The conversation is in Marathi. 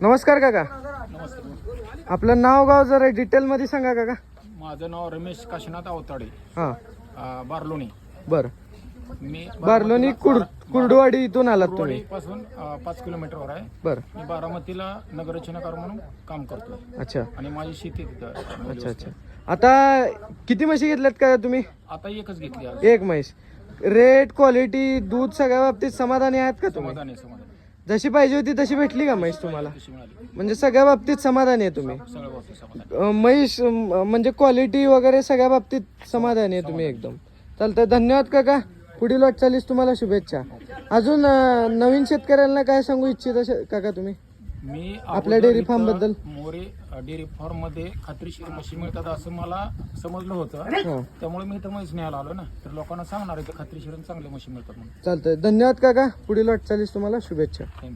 नमस्कार काका. नमस्कार. आपलं नाव गाव जरा डिटेल मध्ये सांगा काका. माझं नाव रमेश काशीनाथ अवताडे, हां बारलोणी. बरं. मी बारलोणी कुर्डुवाडी इथून आलात तुम्ही. पासून 5 किलोमीटरवर आहे. बरं. मी बारामतीला नगररचनाकार म्हणून काम करतो. अच्छा आणि माझी शेती तिथं आहे. अच्छा अच्छा. आता किती म्हशी घेतल्यात का तुम्ही? आता एकच घेतली आज. एक म्हैस. रेट क्वालिटी दूध सगळ्या बाबतीत समाधानी आहात का तुम्ही? समाधान जशी पाहिजे होती तशी भेटली का म्हैस तुम्हाला? कशी मिळाली म्हणजे सगळ्या बाबतीत समाधानी आहे तुम्ही? सगळ्या गोष्टी समाधान. म्हैस म्हणजे क्वालिटी वगैरे सगळ्या बाबतीत समाधानी आहे तुम्ही एकदम. चालतंय, धन्यवाद काका. पुढील वाटचालीस तुम्हाला शुभेच्छा. अजून नवीन शेतकऱ्यांना काय सांगू इच्छिता काका तुम्ही मी आपल्या डेअरी फार्म बद्दल? मोरे डेअरी फार्म मध्ये खात्रीशीर म्हशी मिळतात असं मला समजलं होतं. हां त्यामुळे मी इथं म्हैस न्यायला आलो ना, तर लोकांना सांगणार आहे खात्रीशीर चांगल्या म्हशी मिळतात म्हणून. चालतंय, धन्यवाद काका. पुढील वाटचालीस तुम्हाला शुभेच्छा. थँक्यू.